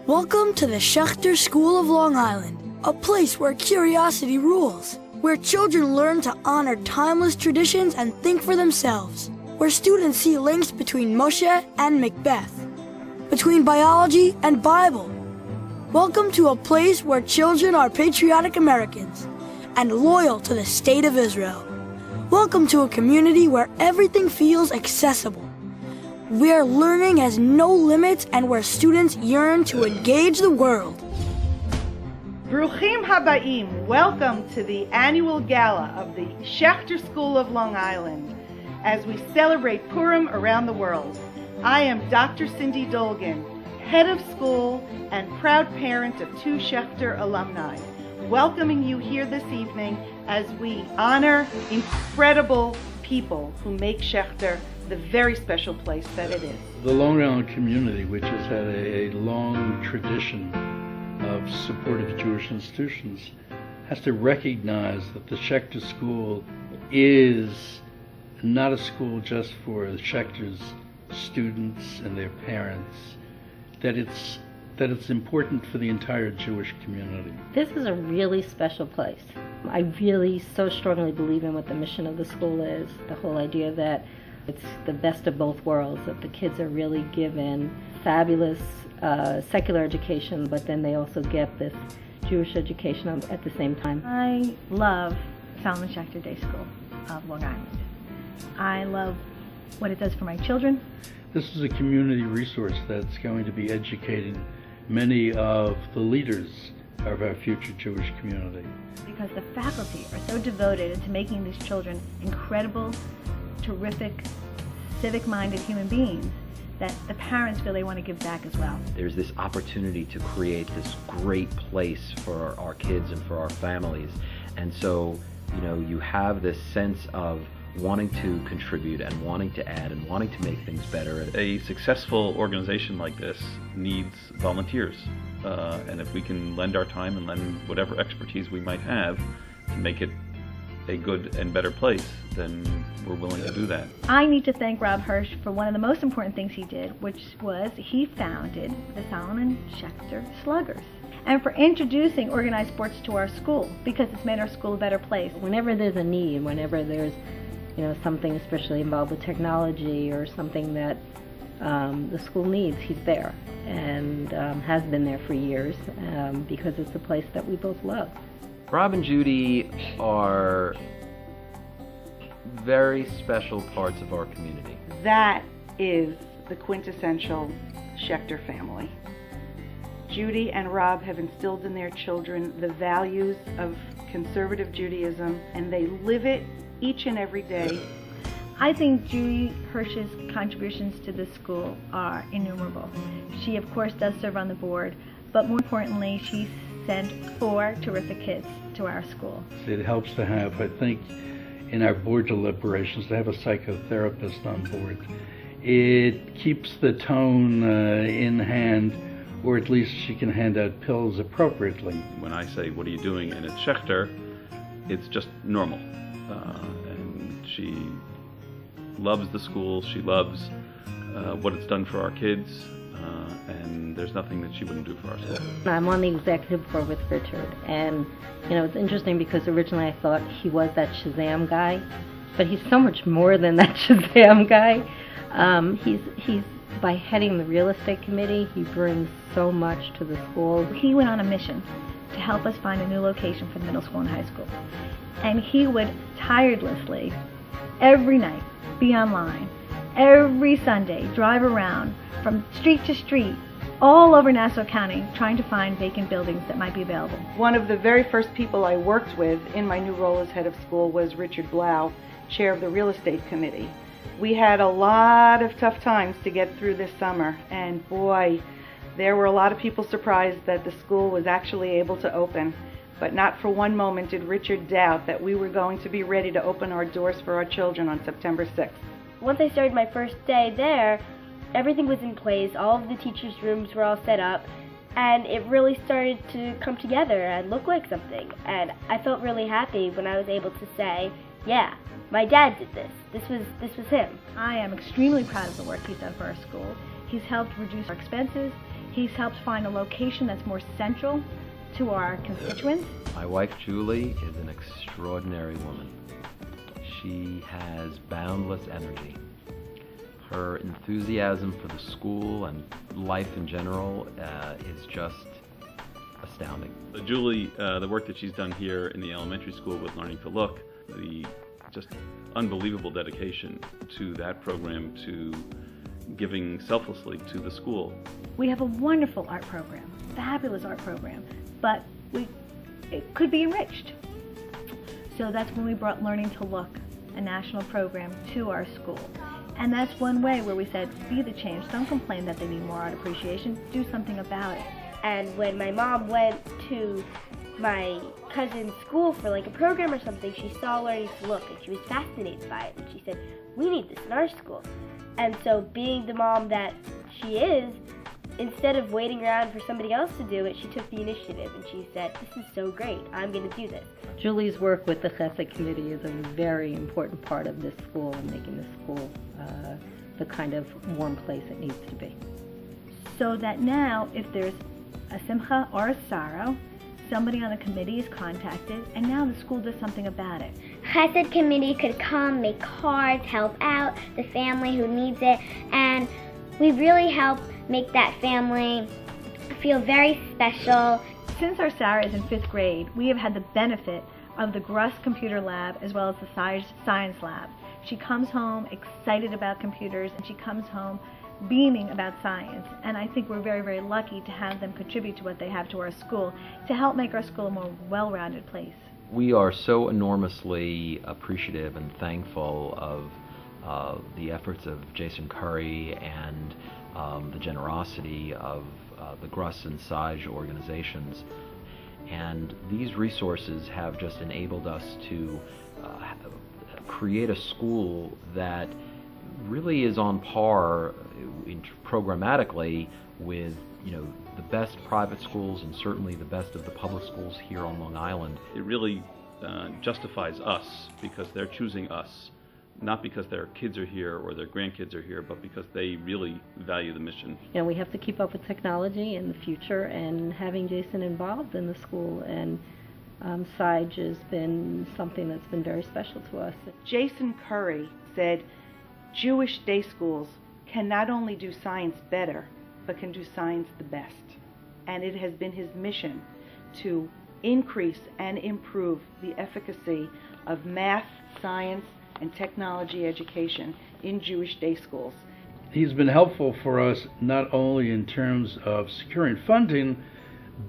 Welcome to the Schechter School of Long Island, a place where curiosity rules, where children learn to honor timeless traditions and think for themselves, where students see links between Moshe and Macbeth, between biology and Bible. Welcome to a place where children are patriotic Americans and loyal to the State of Israel. Welcome to a community where everything feels accessible, where learning has no limits and where students yearn to engage the world. Bruchim Habaim, welcome to the annual gala of the Schechter School of Long Island as we celebrate Purim around the world. I am Dr. Cindy Dolgan, head of school and proud parent of 2 Schechter alumni, welcoming you here this evening as we honor incredible people who make Schechter the very special place that it is. The Long Island community, which has had a long tradition of supportive Jewish institutions, has to recognize that the Schechter School is not a school just for the Schechter's students and their parents, that it's important for the entire Jewish community. This is a really special place. I really so strongly believe in what the mission of the school is, the whole idea that it's the best of both worlds, that the kids are really given fabulous secular education, but then they also get this Jewish education at the same time. I love Solomon Schechter Day School of Long Island. I love what it does for my children. This is a community resource that's going to be educating many of the leaders of our future Jewish community. Because the faculty are so devoted into making these children incredible, terrific, civic-minded human beings that the parents feel they want to give back as well. There's this opportunity to create this great place for our kids and for our families. And so, you have this sense of wanting to contribute and wanting to add and wanting to make things better. A successful organization like this needs volunteers. And if we can lend our time and lend whatever expertise we might have to make it a good and better place, then we're willing to do that. I need to thank Rob Hirsch for one of the most important things he did, which was he founded the Solomon Schechter Sluggers, and for introducing organized sports to our school, because it's made our school a better place. Whenever there's a need, whenever there's something especially involved with technology or something that the school needs, he's there and has been there for years because it's a place that we both love. Rob and Judy are very special parts of our community. That is the quintessential Schechter family. Judy and Rob have instilled in their children the values of conservative Judaism, and they live it each and every day. I think Judy Hirsch's contributions to this school are innumerable. She, of course, does serve on the board, but more importantly, she sent 4 terrific kids to our school. It helps to have, I think, in our board deliberations, to have a psychotherapist on board. It keeps the tone in hand, or at least she can hand out pills appropriately. When I say, what are you doing? And it's Schechter, it's just normal. And she loves the school, she loves what it's done for our kids, and there's nothing that she wouldn't do for our school. I'm on the executive board with Richard, and it's interesting because originally I thought he was that Shazam guy, but he's so much more than that Shazam guy. He's by heading the real estate committee, he brings so much to the school. He went on a mission to help us find a new location for the middle school and high school, and he would tirelessly every night be online, every Sunday drive around from street to street all over Nassau County trying to find vacant buildings that might be available. One of the very first people I worked with in my new role as head of school was Richard Blau, chair of the real estate committee. We had a lot of tough times to get through this summer, and boy, there were a lot of people surprised that the school was actually able to open. But not for one moment did Richard doubt that we were going to be ready to open our doors for our children on September 6th. Once I started my first day there, everything was in place, all of the teachers' rooms were all set up, and it really started to come together and look like something. And I felt really happy when I was able to say, yeah, my dad did this. This was him. I am extremely proud of the work he's done for our school. He's helped reduce our expenses. He's helped find a location that's more central to our constituents. My wife Julie is an extraordinary woman. She has boundless energy. Her enthusiasm for the school and life in general is just astounding. Julie, the work that she's done here in the elementary school with Learning to Look, the just unbelievable dedication to that program, to giving selflessly to the school. We have a wonderful art program, fabulous art program, but it could be enriched. So that's when we brought Learning to Look, a national program, to our school. And that's one way where we said, be the change. Don't complain that they need more art appreciation. Do something about it. And when my mom went to my cousin's school for like a program or something, she saw Learning to Look and she was fascinated by it. And she said, we need this in our school. And so being the mom that she is, instead of waiting around for somebody else to do it, she took the initiative and she said, this is so great, I'm going to do this. Julie's work with the Schechter Committee is a very important part of this school and making this school the kind of warm place it needs to be. So that now, if there's a simcha or a sorrow, somebody on the committee is contacted, and now the school does something about it. Chesed committee could come, make cards, help out the family who needs it, and we really help make that family feel very special. Since our Sarah is in 5th grade, we have had the benefit of the Gruss Computer Lab as well as the Science Lab. She comes home excited about computers, and she comes home beaming about science, and I think we're very, very lucky to have them contribute to what they have to our school to help make our school a more well-rounded place. We are so enormously appreciative and thankful of the efforts of Jason Curry and the generosity of the Gruss and Sage organizations. And these resources have just enabled us to create a school that really is on par programmatically with, the best private schools and certainly the best of the public schools here on Long Island. It really justifies us because they're choosing us, not because their kids are here or their grandkids are here, but because they really value the mission. We have to keep up with technology in the future, and having Jason involved in the school and Sage has been something that's been very special to us. Jason Curry said, Jewish day schools can not only do science better, but can do science the best. And it has been his mission to increase and improve the efficacy of math, science, and technology education in Jewish day schools. He's been helpful for us not only in terms of securing funding,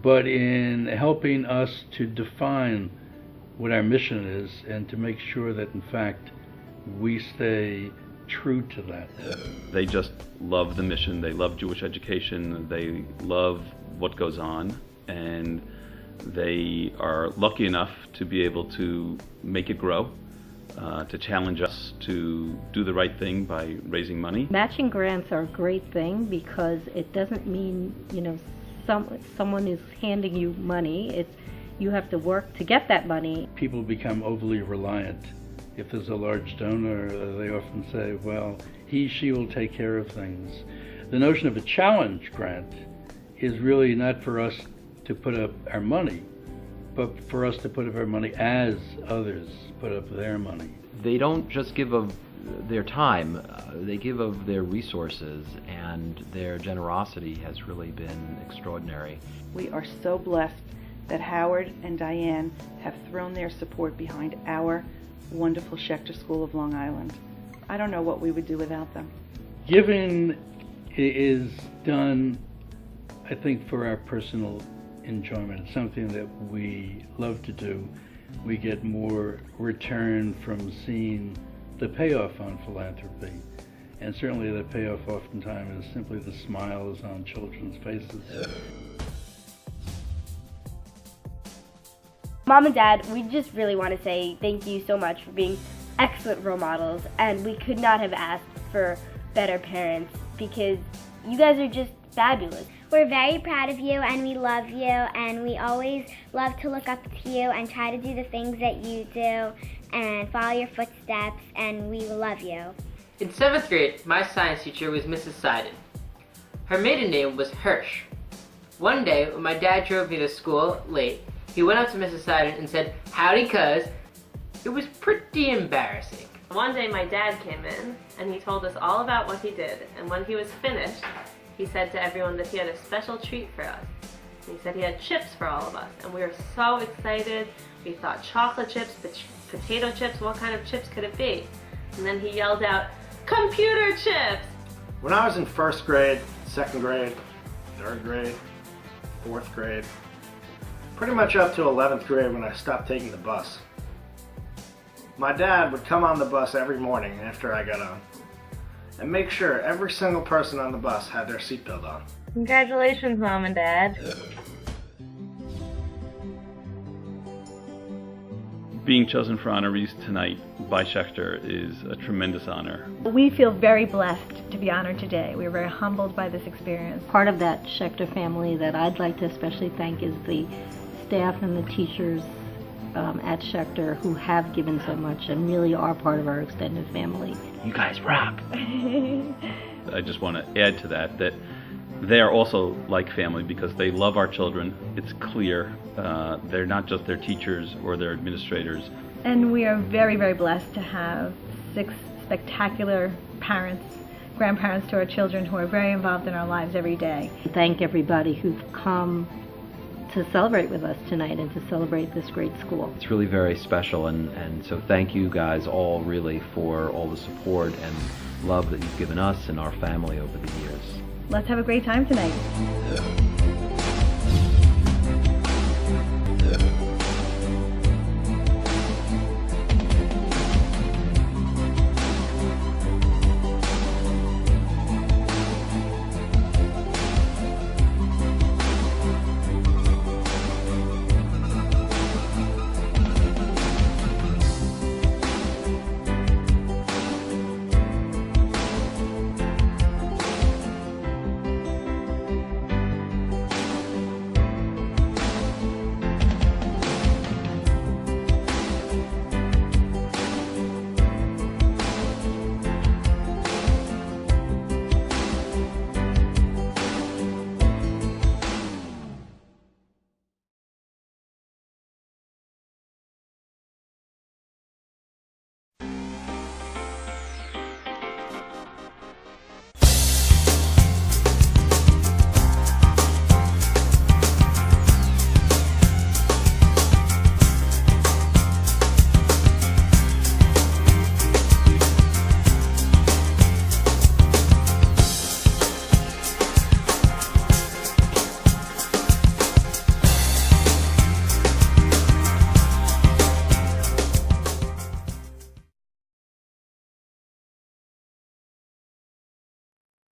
but in helping us to define what our mission is and to make sure that, in fact, we stay true to that. They just love the mission, they love Jewish education, they love what goes on, and they are lucky enough to be able to make it grow, to challenge us to do the right thing by raising money. Matching grants are a great thing because it doesn't mean, someone is handing you money. It's you have to work to get that money. People become overly reliant. If there's a large donor, they often say, well, she will take care of things. The notion of a challenge grant is really not for us to put up our money, but for us to put up our money as others put up their money. They don't just give of their time, they give of their resources, and their generosity has really been extraordinary. We are so blessed that Howard and Diane have thrown their support behind our wonderful Schechter School of Long Island. I don't know what we would do without them. Giving is done, I think, for our personal enjoyment. It's something that we love to do. We get more return from seeing the payoff on philanthropy. And certainly the payoff oftentimes is simply the smiles on children's faces. Mom and Dad, we just really want to say thank you so much for being excellent role models, and we could not have asked for better parents because you guys are just fabulous. We're very proud of you, and we love you, and we always love to look up to you and try to do the things that you do and follow your footsteps, and we love you. In 7th grade, my science teacher was Mrs. Seiden. Her maiden name was Hirsch, One day, when my dad drove me to school late, he went up to Mrs. Sidon and said, "Howdy, cuz." It was pretty embarrassing. One day my dad came in and he told us all about what he did, and when he was finished, he said to everyone that he had a special treat for us. He said he had chips for all of us, and we were so excited. We thought chocolate chips, potato chips, what kind of chips could it be? And then he yelled out, "Computer chips!" When I was in 1st grade, 2nd grade, 3rd grade, 4th grade, pretty much up to 11th grade when I stopped taking the bus, my dad would come on the bus every morning after I got on and make sure every single person on the bus had their seatbelt on. Congratulations, Mom and Dad. Being chosen for honorees tonight by Schechter is a tremendous honor. We feel very blessed to be honored today. We're very humbled by this experience. Part of that Schechter family that I'd like to especially thank is the staff and the teachers at Schechter who have given so much and really are part of our extended family. You guys rock. I just want to add to that they are also like family because they love our children. It's clear. They're not just their teachers or their administrators. And we are very, very blessed to have 6 spectacular parents, grandparents to our children who are very involved in our lives every day. Thank everybody who've come to celebrate with us tonight and to celebrate this great school. It's really very special, and so thank you guys all really for all the support and love that you've given us and our family over the years. Let's have a great time tonight.